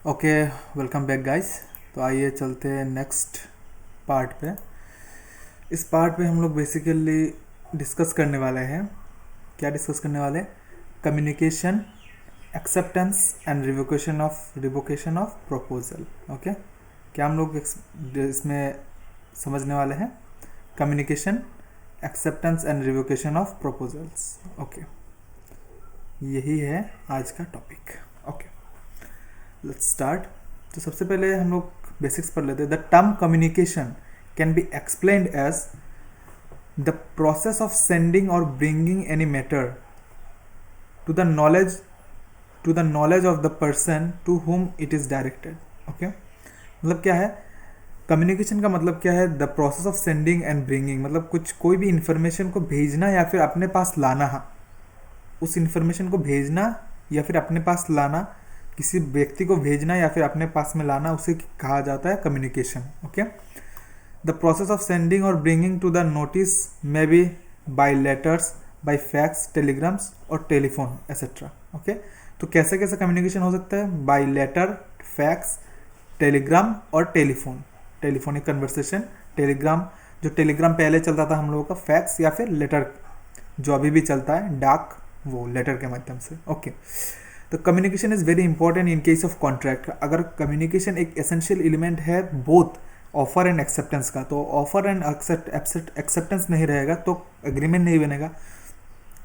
Okay, welcome back guys. तो आइए चलते हैं नेक्स्ट पार्ट पे। इस पार्ट पे हम लोग बेसिकली डिस्कस करने वाले हैं। क्या डिस्कस करने वाले हैं? Communication, acceptance and revocation of proposal. Okay, क्या हम लोग इसमें समझने वाले हैं? Communication, acceptance and revocation of proposals. Okay, यही है आज का टॉपिक। Okay, let's start. तो सबसे पहले हम लोग बेसिक्स पढ़ लेते हैं। The term communication can be explained as the process of sending और bringing any matter to the knowledge of the person to whom it is directed. Okay, मतलब क्या है? कम्युनिकेशन का मतलब क्या है? The process of sending and bringing, मतलब कोई भी इंफॉर्मेशन को भेजना या फिर अपने पास लाना। उस इंफॉर्मेशन को भेजना या फिर अपने पास लाना, किसी व्यक्ति को भेजना या फिर अपने पास में लाना, उसे कहा जाता है communication. Okay, the process of sending और bringing to the notice may be by letters, by fax, telegrams और टेलीफोन एसेट्रा। ओके, तो कैसे कैसे कम्युनिकेशन हो सकता है? बाय लेटर, फैक्स, टेलीग्राम और टेलीफोन, टेलीफोनिक कन्वर्सेशन, टेलीग्राम, जो टेलीग्राम पहले चलता था हम लोगों का, फैक्स या फिर लेटर जो अभी भी चलता है, डाक, वो लेटर के माध्यम से। ओके, तो communication is very important in case of contract. अगर कम्युनिकेशन एक एसेंशियल एलिमेंट है बोथ ऑफर एंड एक्सेप्टेंस का, तो ऑफर एंड एक्सेप्टेंस नहीं रहेगा तो एग्रीमेंट नहीं बनेगा,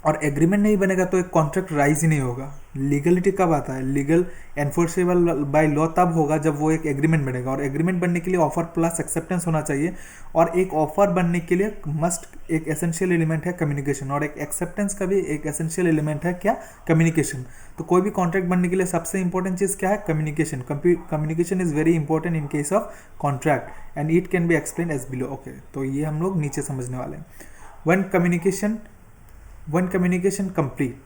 और एग्रीमेंट नहीं बनेगा तो एक कॉन्ट्रैक्ट राइज ही नहीं होगा। लीगलिटी कब आता है? लीगल एनफोर्सेबल बाय लॉ तब होगा जब वो एक एग्रीमेंट बनेगा, और एग्रीमेंट बनने के लिए ऑफर प्लस एक्सेप्टेंस होना चाहिए, और एक ऑफर बनने के लिए मस्ट एक एसेंशियल एलिमेंट है कम्युनिकेशन, और एक एक्सेप्टेंस का भी एक एसेंशियल एलिमेंट है क्या? कम्युनिकेशन। तो कोई भी कॉन्ट्रैक्ट बनने के लिए सबसे इंपॉर्टेंट चीज़ क्या है? Communication. Communication is very important in case of contract and it can be explain as below. Okay, तो ये हम लोग नीचे समझने वाले हैं। when communication complete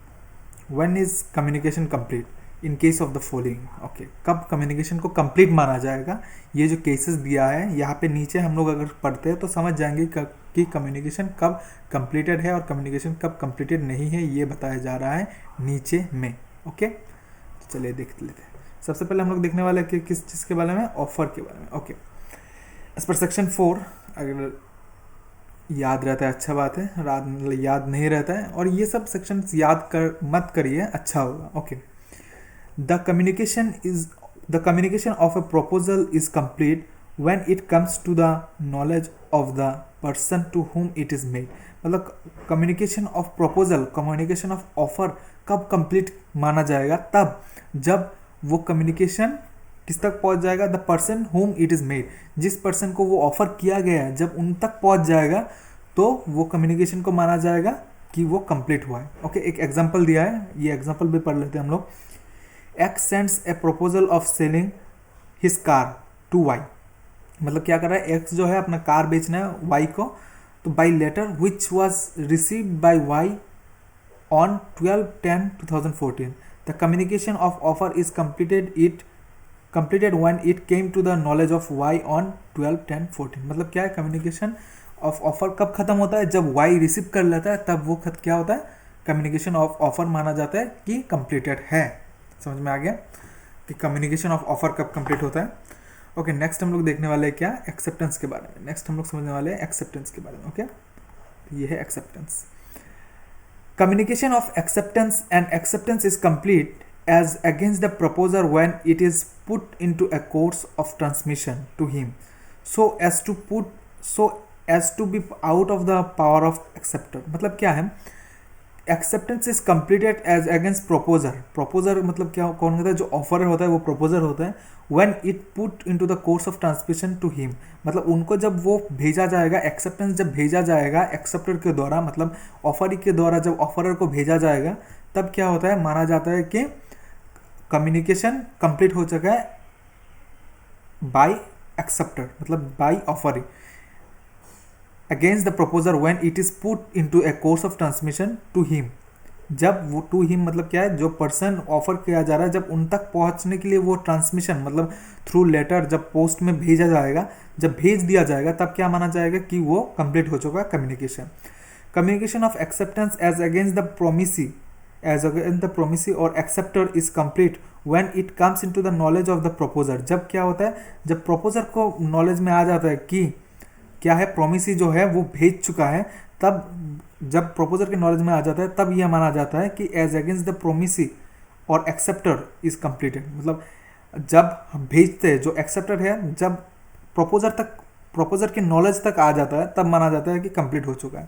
when is communication complete in case of the following। Okay, कब कम्युनिकेशन को कंप्लीट माना जाएगा? ये जो केसेस दिया है यहाँ पे नीचे हम लोग अगर पढ़ते हैं तो समझ जाएंगे कि कम्युनिकेशन कब कंप्लीटेड है और कम्युनिकेशन कब कंप्लीटेड नहीं है, ये बताया जा रहा है नीचे में। ओके, तो चलिए देख लेते हैं। सबसे पहले हम लोग देखने वाले कि किस चीज़ के बारे में? ऑफर के बारे में। ओके, एज पर सेक्शन 4, अगर याद रहता है अच्छा बात है, याद नहीं रहता है, और ये सब सेक्शंस मत करिए, अच्छा होगा। Okay, the communication of a proposal is complete when it comes to the knowledge of the person to whom it is made. मतलब communication of proposal, communication of offer कब कंप्लीट माना जाएगा? तब जब वो कम्युनिकेशन किस तक पहुंच जाएगा? The person home it is made, जिस पर्सन को वो ऑफर किया गया है जब उन तक पहुंच जाएगा तो वो कम्युनिकेशन को माना जाएगा कि वो कंप्लीट हुआ है। ओके, एक एग्जांपल दिया है, ये एग्जांपल भी पढ़ लेते हैं हम लोग। X sends a proposal of selling his car to Y. मतलब क्या कर रहा है? एक्स जो है अपना कार बेचना है वाई को, तो by letter which was received by Y on 12/10/2014। The communication of offer is completed when it came to the knowledge of y on 12/10/14। मतलब क्या है? कम्युनिकेशन ऑफ ऑफर कब खत्म होता है? जब y रिसीव कर लेता है तब वो क्या होता है? कम्युनिकेशन ऑफ ऑफर माना जाता है कि कंप्लीटेड है। समझ में आ गया कि कम्युनिकेशन ऑफ ऑफर कब कंप्लीट होता है। ओके, नेक्स्ट हम लोग देखने वाले हैं क्या? एक्सेप्टेंस के बारे में। नेक्स्ट हम लोग समझने वाले हैं एक्सेप्टेंस के बारे में। ओके, ये है acceptance. Communication of acceptance and acceptance is complete as against the proposer when it is put into a course of transmission to him so as to be out of the power of acceptor। मतलब क्या है? Acceptance is completed as against proposer. Proposer मतलब क्या, कौन होता है? जो offer होता है वो प्रोपोजर होता है। When it put into the course of transmission to him, मतलब उनको जब वो भेजा जाएगा, एक्सेप्टेंस जब भेजा जाएगा एक्सेप्टर के द्वारा, मतलब ऑफर के द्वारा जब ऑफरर को भेजा जाएगा, तब क्या होता है? माना जाता है कि कम्युनिकेशन कंप्लीट हो चुका है बाय एक्सेप्टर, मतलब by offering against the proposer when it is put into a course of transmission to him. जब वो टू हिम मतलब क्या है? जो पर्सन ऑफर किया जा रहा है, जब उन तक पहुंचने के लिए वो ट्रांसमिशन मतलब थ्रू लेटर जब पोस्ट में भेजा जाएगा, जब भेज दिया जाएगा, तब क्या माना जाएगा कि वो कंप्लीट हो चुका है communication. Communication of acceptance as against the promisee as against the promisee और acceptor is complete when it comes into the knowledge of the proposer. जब क्या होता है, जब प्रोपोजर को नॉलेज में आ जाता है कि क्या है, प्रोमिसी जो है वो भेज चुका है, तब जब प्रोपोजर के नॉलेज में आ जाता है तब यह माना जाता है कि एज अगेंस्ट द प्रोमिसी और एक्सेप्टर इज कंप्लीटेड। मतलब जब हम भेजते हैं, जो एक्सेप्टर है जब प्रोपोजर के नॉलेज तक आ जाता है तब माना जाता है कि कंप्लीट हो चुका है।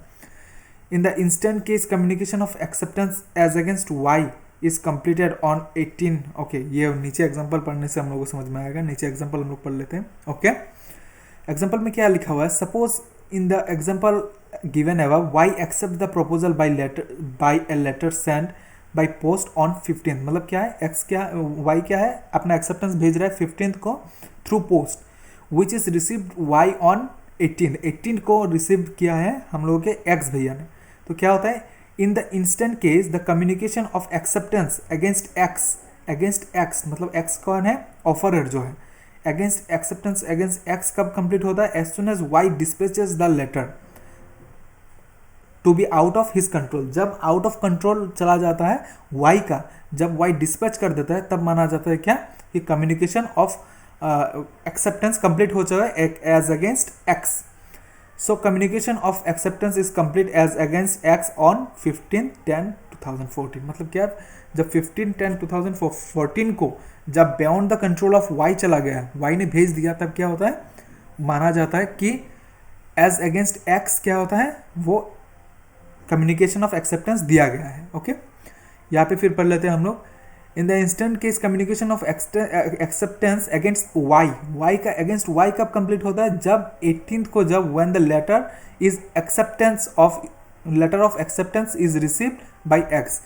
In the instant case communication of acceptance as against Y is completed on 18। Okay, ये नीचे एग्जांपल पढ़ने से हम लोगों को समझ में आएगा। नीचे एग्जांपल हम लोग पढ़ लेते हैं। ओके, एग्जांपल में क्या लिखा हुआ है, suppose in the example given above Y accept the proposal by a letter send by post on 15। मतलब क्या है, एक्स क्या, वाई क्या है, अपना एक्सेप्टेंस भेज रहा है 15 को through post, which is received Y on 18 को रिसीव किया है हम लोगों के एक्स भैया ने। तो क्या होता है, in the instant case the communication of acceptance against X मतलब एक्स कौन है, ऑफरर जो है, अगेंस्ट एक्सेप्टेंस अगेंस्ट एक्स कब कंप्लीट होता है, as soon as Y dispatches the letter to be out of his control. जब आउट ऑफ कंट्रोल चला जाता है वाई का, जब वाई डिस्पैच कर देता है तब माना जाता है क्या, कि कम्युनिकेशन ऑफ एक्सेप्टेंस कंप्लीट हो चुका है as against X. So communication of acceptance is complete as against X on 15/10/2014। मतलब क्या, जब 15/10/2014 को जब beyond the control of Y चला गया, वाई ने भेज दिया, तब क्या होता है, माना जाता है कि एज अगेंस्ट एक्स क्या होता है, वो कम्युनिकेशन ऑफ एक्सेप्टेंस दिया गया है। ओके, यहाँ पे फिर पढ़ लेते हैं हम लोग। In the instant case communication of acceptance against Y का अगेंस्ट वाई कब कंप्लीट होता है, जब 18 को, जब when the letter of acceptance is received by X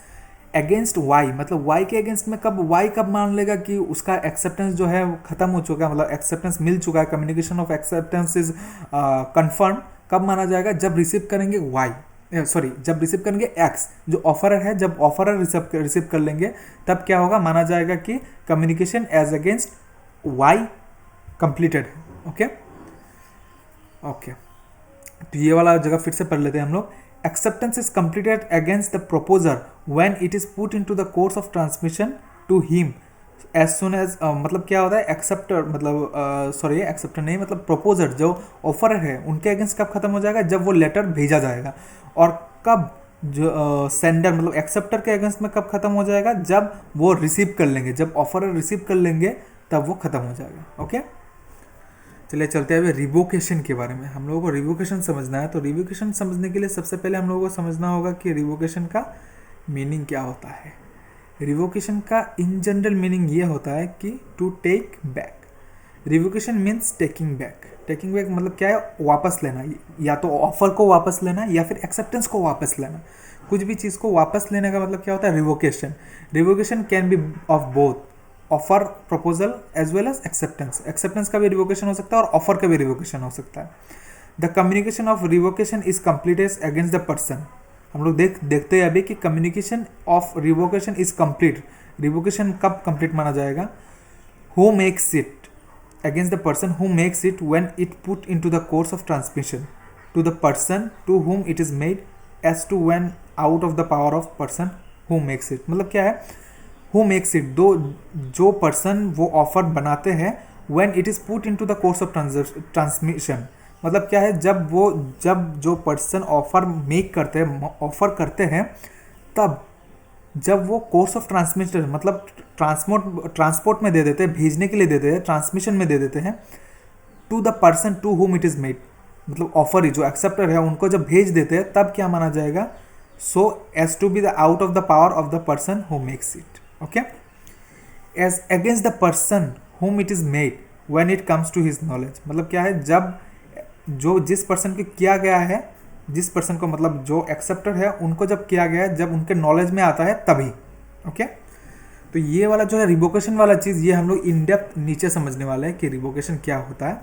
against Y. मतलब वाई के अगेंस्ट में कब, वाई कब मान लेगा कि उसका एक्सेप्टेंस जो है वो खत्म हो चुका है, मतलब एक्सेप्टेंस मिल चुका है, communication of acceptance is confirm. कब माना जाएगा, जब रिसीव करेंगे वाई, जब रिसीव करेंगे एक्स जो ऑफरर है, जब ऑफरर रिसीव कर लेंगे तब क्या होगा, माना जाएगा कि communication as against Y completed है। ओके ओके, तो ये वाला जगह फिर से पढ़ लेते हैं हम लोग। Acceptance is completed against the proposer when it is put into the course of transmission to him as soon as. मतलब क्या होता है, एक्सेप्टर मतलब एक्सेप्टर नहीं, मतलब प्रपोजर जो ऑफर है उनके अगेंस्ट कब खत्म हो जाएगा, जब वो लेटर भेजा जाएगा। और कब, जो सेंडर मतलब एक्सेप्टर के अगेंस्ट में कब खत्म हो जाएगा, जब वो रिसीव कर लेंगे, जब ऑफर रिसीव कर लेंगे तब वो खत्म हो जाएगा। ओके, चलिए चलते हैं अभी रिवोकेशन के बारे में। हम लोगों को रिवोकेशन समझना है, तो रिवोकेशन समझने के लिए सबसे पहले हम लोगों को समझना होगा कि रिवोकेशन का मीनिंग क्या होता है। रिवोकेशन का इन जनरल मीनिंग ये होता है कि to take back. Revocation means taking back. Taking back मतलब क्या है, वापस लेना, या तो ऑफर को वापस लेना या फिर एक्सेप्टेंस को वापस लेना। कुछ भी चीज़ को वापस लेने का मतलब क्या होता है, revocation. Revocation can be of both, offer proposal as well as acceptance. Acceptance का भी रिवोकेशन हो सकता है और ऑफर का भी रिवोकेशन हो सकता है। The communication of revocation is completed against the person. हम लोग देखते हैं अभी कि communication of revocation is complete. Revocation कब कंप्लीट माना जाएगा, who makes it against the person who makes it when it put into the course of transmission to the person to whom it is made as to when out of the power of person who makes it. मतलब क्या है, who makes it, जो person वो offer बनाते हैं, when it is put into the course of transmission. मतलब क्या है, जब जो पर्सन ऑफर मेक करते हैं, ऑफर करते हैं, तब जब वो कोर्स ऑफ ट्रांसमिशन मतलब ट्रांसपोर्ट में दे देते हैं, भेजने के लिए देते हैं, ट्रांसमिशन में दे देते हैं, to the person to whom it is made. मतलब ऑफर ही जो एक्सेप्टर है उनको जब भेज देते हैं तब क्या माना जाएगा, so as to be the out of the power of the person who makes it. Okay, as against the person whom it is made when it comes to his knowledge. मतलब क्या है, जब जो जिस पर्सन को किया गया है, जिस पर्सन को मतलब जो एक्सेप्टर है उनको जब किया गया है, जब उनके नॉलेज में आता है तभी। ओके, तो ये वाला जो है रिवोकेशन वाला चीज़, ये हम लोग इन डेप्थ नीचे समझने वाले हैं कि रिवोकेशन क्या होता है।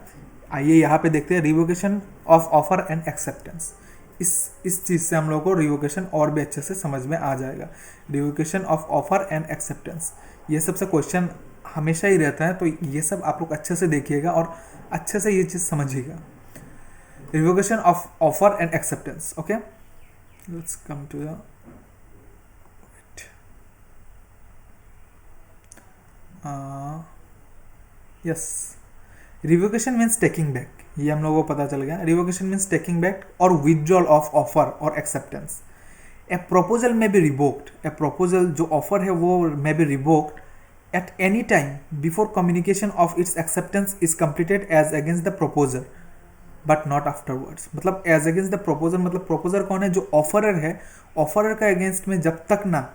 आइए यहाँ पे देखते हैं revocation of offer and acceptance. इस चीज़ से हम लोग को रिवोकेशन और भी अच्छे से समझ में आ जाएगा। Revocation of offer and acceptance, ये सबसे क्वेश्चन हमेशा ही रहता है, तो ये सब आप लोग अच्छे से देखिएगा और अच्छे से ये चीज़ समझिएगा। Revocation of offer and acceptance. Okay, let's come to the yes, revocation means taking back, ये हम लोगों को पता चल गया। रिवोकेशन मीन्स टेकिंग बैक और विथड्रॉल ऑफ ऑफर और acceptance. A proposal may be revoked, a proposal जो ऑफर है वो may be revoked at any time before communication of its acceptance is completed as against the proposer but not afterwards. मतलब as against the proposer, मतलब proposer कौन है? जो offeror है। Offeror का अगेंस्ट में जब तक ना,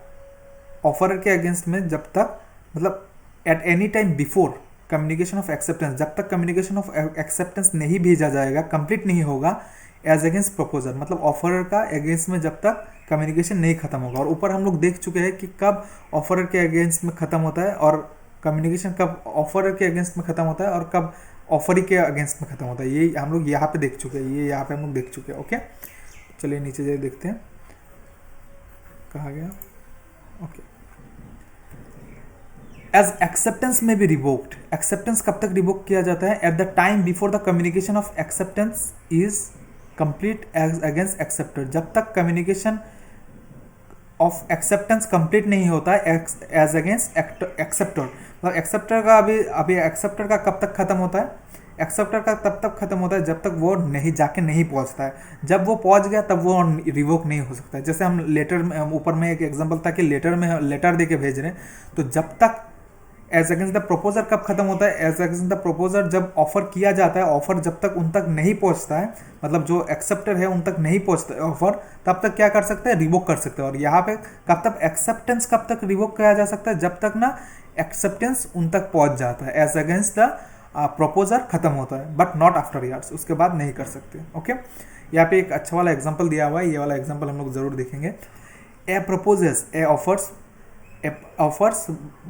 ऑफरर के अगेंस्ट में जब तक, मतलब eight any time before communication of acceptance, जब तक कम्युनिकेशन ऑफ एक्सेप्टेंस नहीं भेजा जाएगा, कंप्लीट नहीं होगा, एज अगेंस्ट प्रपोजर, मतलब ऑफरर का अगेंस्ट में जब तक कम्युनिकेशन नहीं खत्म होगा। और ऊपर हम लोग देख चुके हैं कि कब ऑफरर के अगेंस्ट में खत्म होता है और कम्युनिकेशन कब ऑफरर के अगेंस्ट में खत्म होता है और कब ऑफरी के अगेंस्ट में खत्म होता है। ये हम लोग यहाँ पे देख चुके हैं, ये यहाँ पे हम लोग देख चुके हैं। ओके, चलिए नीचे जाइए, देखते हैं कहाँ गया। ओके, एज एक्सेप्टेंस में भी रिवोक्ड, एक्सेप्टेंस कब तक रिवोक किया जाता है? At the time before the communication of acceptance is complete as against acceptor, जब तक कम्युनिकेशन ऑफ एक्सेप्टेंस कंप्लीट नहीं होता है एज अगेंस्ट एक्सेप्टर। मतलब एक्सेप्टर का अभी एक्सेप्टर का कब तक खत्म होता है? एक्सेप्टर का तब तक खत्म होता है जब तक वो नहीं जाके नहीं पहुंचता है। जब वो पहुंच गया तब वो रिवोक नहीं हो सकता है। जैसे हम लेटर में, ऊपर में एक एग्जांपल था कि लेटर में लेटर दे के भेज रहे हैं, तो जब तक एज अगेंस्ट द प्रपोजर कब खत्म होता है? एज अगेंस्ट द प्रपोजर जब ऑफर किया जाता है, ऑफर जब तक उन तक नहीं पहुंचता है, मतलब जो एक्सेप्टर है उन तक नहीं पहुंचता है ऑफर, तब तक क्या कर सकते हैं? रिवोक कर सकते हैं। और यहाँ पे कब तक एक्सेप्टेंस कब तक रिवोक किया जा सकता है? जब तक ना एक्सेप्टेंस उन तक पहुंच जाता है, एज अगेंस्ट द प्रपोजर खत्म होता है, बट नॉट आफ्टर यार्ड्स, उसके बाद नहीं कर सकते। ओके, यहाँ पे एक अच्छा वाला एग्जाम्पल दिया हुआ है, ये वाला एग्जाम्पल हम लोग जरूर देखेंगे। A proposes, A offers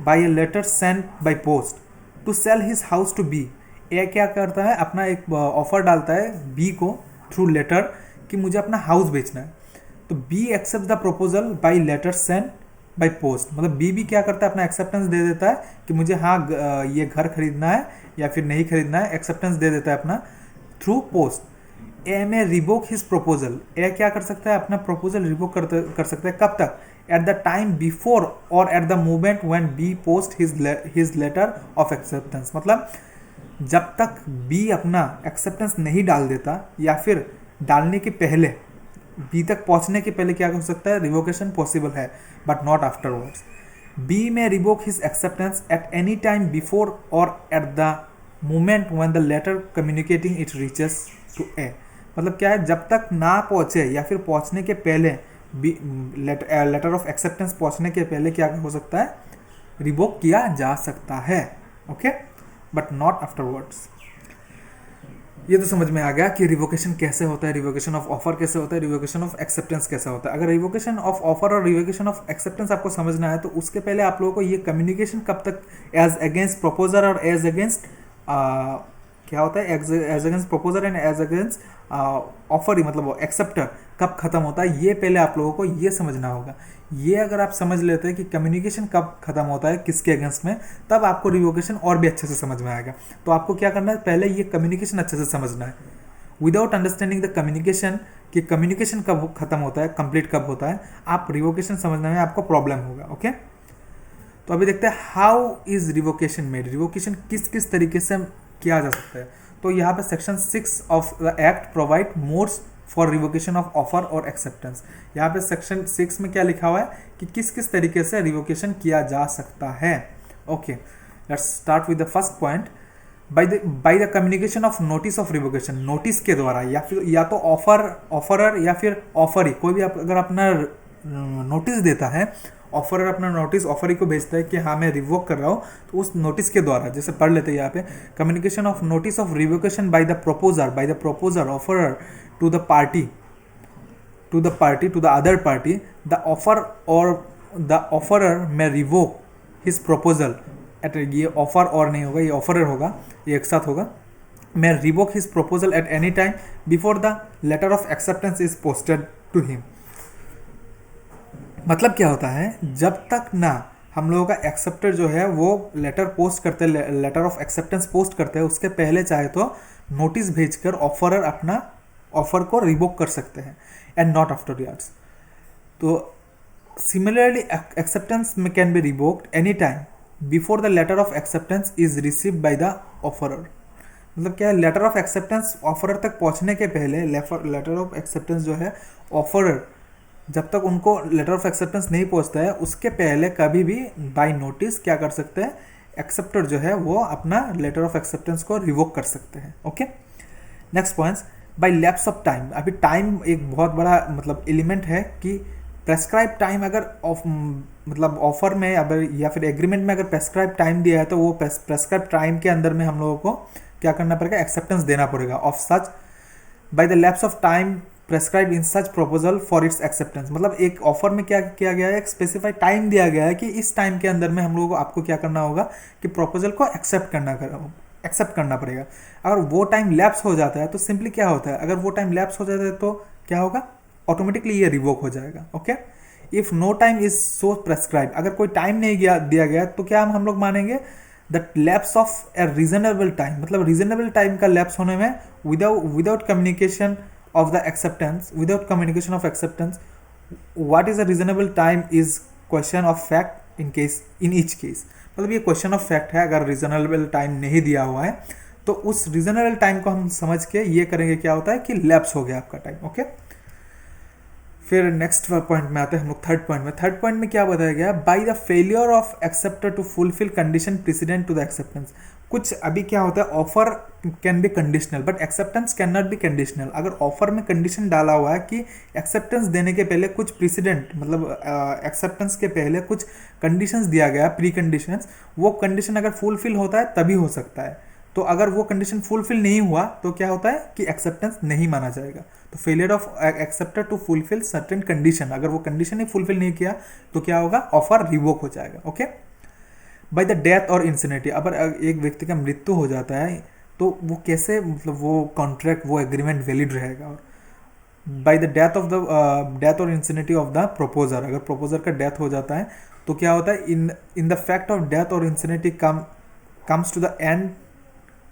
by a letter sent by post to sell his house to B। ए क्या करता है? अपना एक ऑफर डालता है बी को थ्रू लेटर कि मुझे अपना हाउस बेचना है। तो B accept the proposal by letter send by post, मतलब बी क्या करता है? अपना एक्सेप्टेंस दे देता है कि मुझे हाँ ये घर खरीदना है या फिर नहीं खरीदना है, एक्सेप्टेंस दे देता है अपना थ्रू पोस्ट। ए में रिवोक हिज प्रपोजल, ए क्या कर सकता है? अपना प्रपोजल रिवोक कर सकता है। कब तक? at the time before or at the moment when B post his letter of acceptance। मतलब जब तक B अपना एक्सेप्टेंस नहीं डाल देता या फिर डालने के पहले, B तक पहुंचने के पहले क्या हो सकता है? रिवोकेशन पॉसिबल है, बट नॉट आफ्टरवर्ड्स। B में revoke his acceptance at any time before or at the moment when the letter communicating it reaches to A. मतलब क्या है? जब तक ना पहुंचे या फिर पहुंचने के पहले, लेटर ऑफ एक्सेप्टेंस पहुंचने के पहले क्या हो सकता है? रिवोक किया जा सकता है। Okay, but not afterwards. ये तो समझ में आ गया कि रिवोकेशन कैसे होता है, रिवोकेशन ऑफ ऑफर कैसे होता है, रिवोकेशन ऑफ एक्सेप्टेंस कैसे होता है। अगर रिवोकेशन ऑफ ऑफर और रिवोकेशन ऑफ एक्सेप्टेंस आपको समझना है तो उसके पहले आप लोगों को ये कम्युनिकेशन कब तक एज अगेंस्ट प्रपोजर और एज अगेंस्ट क्या होता है, as against proposer and as against offer, मतलब एक्सेप्टर कब खत्म होता है, ये पहले आप लोगों को ये समझना होगा। ये अगर आप समझ लेते हैं कि कम्युनिकेशन कब खत्म होता है किसके अगेंस्ट में, तब आपको रिवोकेशन और भी अच्छे से समझ में आएगा। तो आपको क्या करना है? पहले ये कम्युनिकेशन अच्छे से समझना है। विदाउट अंडरस्टैंडिंग द कम्युनिकेशन, कि कम्युनिकेशन कब खत्म होता है, कंप्लीट कब होता है, आप रिवोकेशन समझने में आपको प्रॉब्लम होगा। ओके, तो अभी देखते हैं how is revocation made. Revocation किस किस तरीके से किया जा सकता है। तो यहाँ पे section 6 of the act provide modes for revocation of offer और एक्सेप्टेंस। यहाँ पे सेक्शन 6 में क्या लिखा हुआ है कि किस किस तरीके से रिवोकेशन किया जा सकता है। Okay, let's start with the first point. By the communication of notice of revocation, notice के द्वारा, या फिर या तो ऑफरर या फिर ऑफरी, कोई भी अगर अपना नोटिस देता है, ऑफरर अपना नोटिस ऑफरी को भेजता है कि हाँ मैं रिवोक कर रहा हूँ, तो उस नोटिस के द्वारा, जैसे पढ़ लेते हैं यहाँ पे, communication of notice of revocation by the proposer offerer to the party to the other party, the offer और the offerer may revoke his proposal at, ये ऑफर और नहीं होगा, ये ऑफरर होगा, ये एक साथ होगा, may revoke his proposal at any time before the letter of acceptance is posted to him. मतलब क्या होता है? जब तक ना हम लोगों का एक्सेप्टर जो है वो लेटर पोस्ट करते हैं, लेटर ऑफ एक्सेप्टेंस पोस्ट करते हैं, उसके पहले चाहे तो नोटिस भेजकर ऑफरर अपना ऑफर को रिवोक कर सकते हैं, एंड नॉट आफ्टर यार्ड्स। तो similarly acceptance can be revoked any time before the letter of acceptance is received by the offerer. मतलब क्या है, लेटर ऑफ एक्सेप्टेंस ऑफरर तक पहुंचने के पहले, लेटर ऑफ एक्सेप्टेंस जो है ऑफरर जब तक उनको लेटर ऑफ एक्सेप्टेंस नहीं पहुंचता है उसके पहले कभी भी बाय नोटिस क्या कर सकते हैं, एक्सेप्टर जो है वो अपना लेटर ऑफ एक्सेप्टेंस को रिवोक कर सकते हैं। Okay, next points, by lapse of time. अभी टाइम एक बहुत बड़ा मतलब एलिमेंट है कि प्रेस्क्राइब टाइम अगर मतलब ऑफर में अगर या फिर एग्रीमेंट में अगर प्रेस्क्राइब टाइम दिया है तो वो प्रेस्क्राइब टाइम के अंदर में हम लोगों को क्या करना पड़ेगा, एक्सेप्टेंस देना पड़ेगा of such by the lapse of time prescribe in such proposal for its acceptance. मतलब एक ऑफर में क्या किया गया है, एक स्पेसिफाइड टाइम दिया गया है कि इस टाइम के अंदर में हम लोगों को आपको क्या करना होगा कि प्रपोजल को एक्सेप्ट करना पड़ेगा। अगर वो टाइम लैप्स हो जाता है तो सिंपली क्या होता है, अगर वो टाइम लैप्स हो जाता है तो क्या होगा, ऑटोमेटिकली ये रिवोक हो जाएगा। Okay, if no time is so prescribe, अगर कोई टाइम नहीं दिया गया तो क्या हम लोग मानेंगे, the lapse of A reasonable time. मतलब रीजनेबल टाइम का लैप्स होने में without communication of the acceptance, without communication of acceptance, what is a reasonable time is question of fact in each case। मतलब ये क्वेश्चन ऑफ फैक्ट है, अगर reasonable time नहीं दिया हुआ है तो उस रीजनेबल टाइम को हम समझ के ये करेंगे क्या होता है कि लैप्स हो गया आपका टाइम। ओके, फिर नेक्स्ट पॉइंट में आते हैं हम लोग थर्ड पॉइंट में। थर्ड पॉइंट में क्या बताया गया, by the failure of acceptor to fulfil condition precedent to the acceptance. कुछ अभी क्या होता है, offer can be conditional but acceptance can not be conditional. अगर ऑफर में कंडीशन डाला हुआ है कि एक्सेप्टेंस देने के पहले कुछ प्रेसिडेंट मतलब एक्सेप्टेंस के पहले कुछ कंडीशंस दिया गया, प्री कंडीशंस, वो कंडीशन अगर फुलफिल होता है तभी हो सकता है। तो अगर वो कंडीशन फुलफिल नहीं हुआ तो क्या होता है कि एक्सेप्टेंस नहीं माना जाएगा। तो failure of acceptor to fulfil certain condition, अगर वो कंडीशन ही फुलफिल नहीं किया तो क्या होगा, ऑफर रिवोक हो जाएगा। Okay, by the death or इंसिनिटी, अगर एक व्यक्ति का मृत्यु हो जाता है तो वो कैसे मतलब वो कॉन्ट्रैक्ट वो एग्रीमेंट वैलिड रहेगा। और by the death or इंसिनिटी of the प्रोपोजर, अगर प्रोपोजर का डेथ हो जाता है तो क्या होता है, in the fact of death or insanity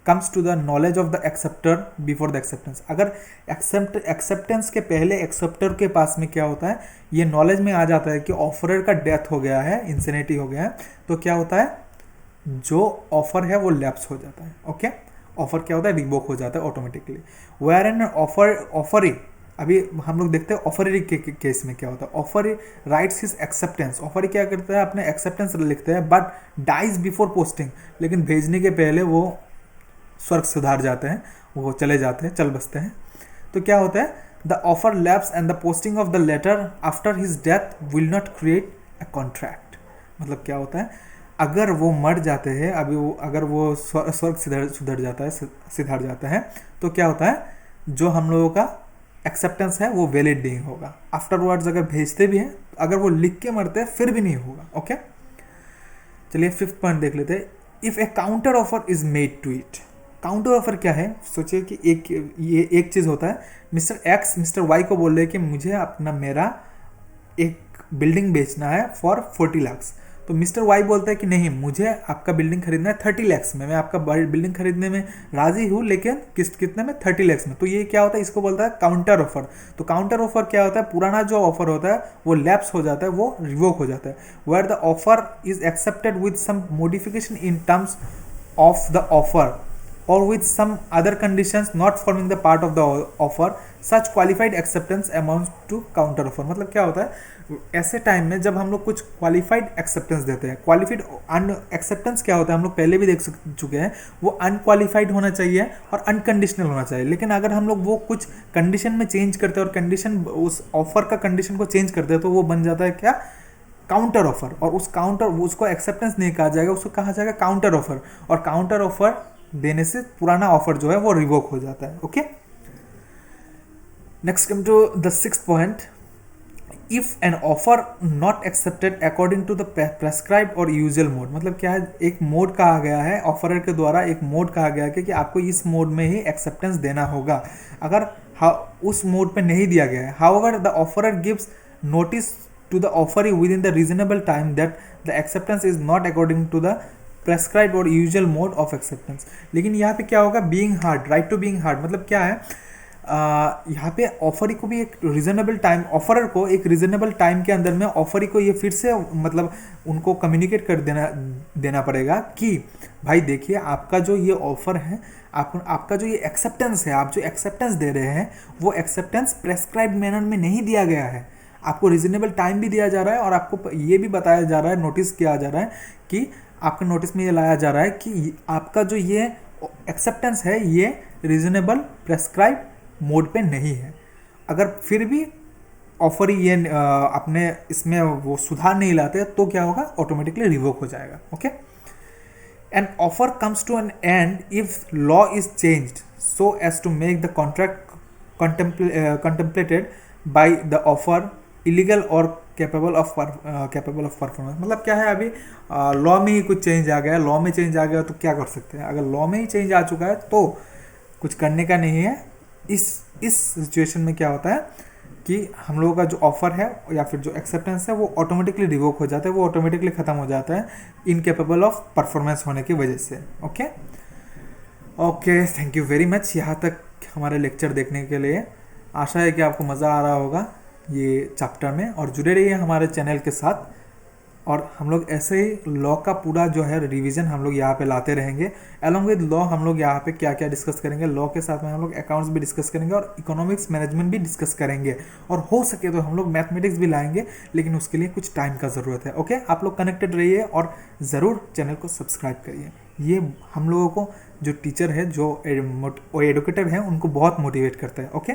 comes to the knowledge of the acceptor before the acceptance. अगर एक्सेप्टेंस के पहले एक्सेप्टर के पास में क्या होता है, ये नॉलेज में आ जाता है कि ऑफरर का डेथ हो गया है, इंसिनिटी हो गया है, तो क्या होता है, जो ऑफर है वो लैप्स हो जाता है। ओके, ऑफर क्या होता है, रिवोक हो जाता है ऑटोमेटिकली। वेयर एन ऑफरी, अभी हम लोग देखते हैं ऑफरी के केस में क्या होता है, offeree rights his acceptance. Offeree क्या करता है, अपने एक्सेप्टेंस लिखते हैं बट डाइज बिफोर पोस्टिंग, लेकिन भेजने के पहले वो स्वर्ग सुधार जाते हैं, वो चले जाते हैं, चल बसते हैं। तो क्या होता है, the offer lapse and the posting of the letter after his death will not create a contract. मतलब क्या होता है, अगर वो मर जाते हैं, अगर वो स्वर्ग सुधर जाता है तो क्या होता है, जो हम लोगों का एक्सेप्टेंस है वो वैलिड नहीं होगा। आफ्टरवर्ड्स अगर भेजते भी हैं, अगर वो लिख के मरते हैं फिर भी नहीं होगा। ओके, चलिए फिफ्थ पॉइंट देख लेते हैं, if a counter offer is made to it. Counter offer क्या है, सोचिए कि एक चीज़ होता है, मिस्टर एक्स मिस्टर वाई को बोल रहे हैं कि मुझे मेरा एक बिल्डिंग बेचना है फॉर 40 लाख। तो मिस्टर वाई बोलता है कि नहीं, मुझे आपका बिल्डिंग खरीदना है 30 लाख में, मैं आपका बिल्डिंग खरीदने में राजी हूँ लेकिन कितने में, 30 लाख में। तो ये क्या होता है, इसको बोलता है काउंटर ऑफर। तो काउंटर ऑफर क्या होता है, पुराना जो ऑफर होता है वो लैप्स हो जाता है, वो रिवोक हो जाता है। Where the offer is accepted with some modification in terms of the offer or with some other conditions not forming the part of the offer, such qualified acceptance amounts to counter offer। मतलब क्या होता है, ऐसे time में जब हम लोग कुछ क्वालिफाइड एक्सेप्टेंस देते हैं, क्वालिफाइड एक्सेप्टेंस क्या होता है हम लोग पहले भी देख चुके हैं, वो अनक्वालिफाइड होना चाहिए और अनकंडीशनल होना चाहिए। लेकिन अगर हम लोग वो कुछ कंडीशन में चेंज करते हैं और कंडीशन उस ऑफर का कंडीशन को चेंज करते हैं तो वो बन जाता है क्या, काउंटर ऑफर। और उसको एक्सेप्टेंस नहीं कहा जाएगा, उसको कहा जाएगा काउंटर ऑफर। और काउंटर ऑफर देने से पुराना ऑफर जो है वो रिवोक हो जाता है। Okay, next come to the sixth point, if an offer not accepted according to the prescribed और यूजुअल मोड। मतलब क्या है, एक मोड कहा गया है, ऑफरर के द्वारा एक मोड कहा गया है कि आपको इस मोड में ही एक्सेप्टेंस देना होगा। अगर उस मोड पे नहीं दिया गया है, however the offerer gives notice to the offeree within the reasonable time that the acceptance is not according to the prescribed और यूजुअल मोड ऑफ एक्सेप्टेंस। लेकिन यहाँ पे क्या होगा, being heard, right to being heard. मतलब क्या है, यहाँ पे ऑफरी को भी एक रीजनेबल टाइम, ऑफरर को एक रीजनेबल टाइम के अंदर में ऑफरी को ये फिर से मतलब उनको कम्युनिकेट कर देना पड़ेगा कि भाई देखिए आपका जो ये ऑफर है, आपका जो ये एक्सेप्टेंस है, आप जो एक्सेप्टेंस दे रहे हैं वो एक्सेप्टेंस प्रेस्क्राइब्ड मैनर में नहीं दिया गया है। आपको रीजनेबल टाइम भी दिया जा रहा है और आपको ये भी बताया जा रहा है, नोटिस किया जा रहा है कि आपके नोटिस में ये लाया जा रहा है कि आपका जो ये एक्सेप्टेंस है ये रीजनेबल प्रेस्क्राइब मोड पे नहीं है। अगर फिर भी ऑफर ये अपने इसमें वो सुधार नहीं लाते तो क्या होगा, ऑटोमेटिकली रिवोक हो जाएगा। Okay, an offer comes to an end if law is changed so as to make the contract contemplated by the offer illegal और कैपेबल ऑफ परफॉर्मेंस। मतलब क्या है, अभी लॉ में ही कुछ चेंज आ गया, लॉ में चेंज आ गया तो क्या कर सकते हैं। अगर लॉ में ही चेंज आ चुका है तो कुछ करने का नहीं है। इस सिचुएशन में क्या होता है कि हम लोगों का जो ऑफर है या फिर जो एक्सेप्टेंस है वो ऑटोमेटिकली रिवोक हो जाता है, वो ऑटोमेटिकली ख़त्म हो जाता है इनकेपेबल ऑफ परफॉर्मेंस होने की वजह से। Okay, thank you very much यहाँ तक हमारे लेक्चर देखने के लिए। आशा है कि आपको मज़ा आ रहा होगा ये चैप्टर में, और जुड़े रहिए हमारे चैनल के साथ। और हम लोग ऐसे ही लॉ का पूरा जो है रिवीजन हम लोग यहाँ पे लाते रहेंगे। अलॉन्ग विद लॉ हम लोग यहाँ पे क्या क्या डिस्कस करेंगे, लॉ के साथ में हम लोग अकाउंट्स भी डिस्कस करेंगे और इकोनॉमिक्स मैनेजमेंट भी डिस्कस करेंगे, और हो सके तो हम लोग मैथमेटिक्स भी लाएंगे, लेकिन उसके लिए कुछ टाइम का ज़रूरत है। ओके, आप लोग कनेक्टेड रहिए और ज़रूर चैनल को सब्सक्राइब करिए। ये हम लोगों को जो टीचर है, जो एडुकेटर हैं, उनको बहुत मोटिवेट करता है। Okay,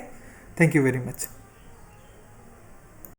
thank you very much.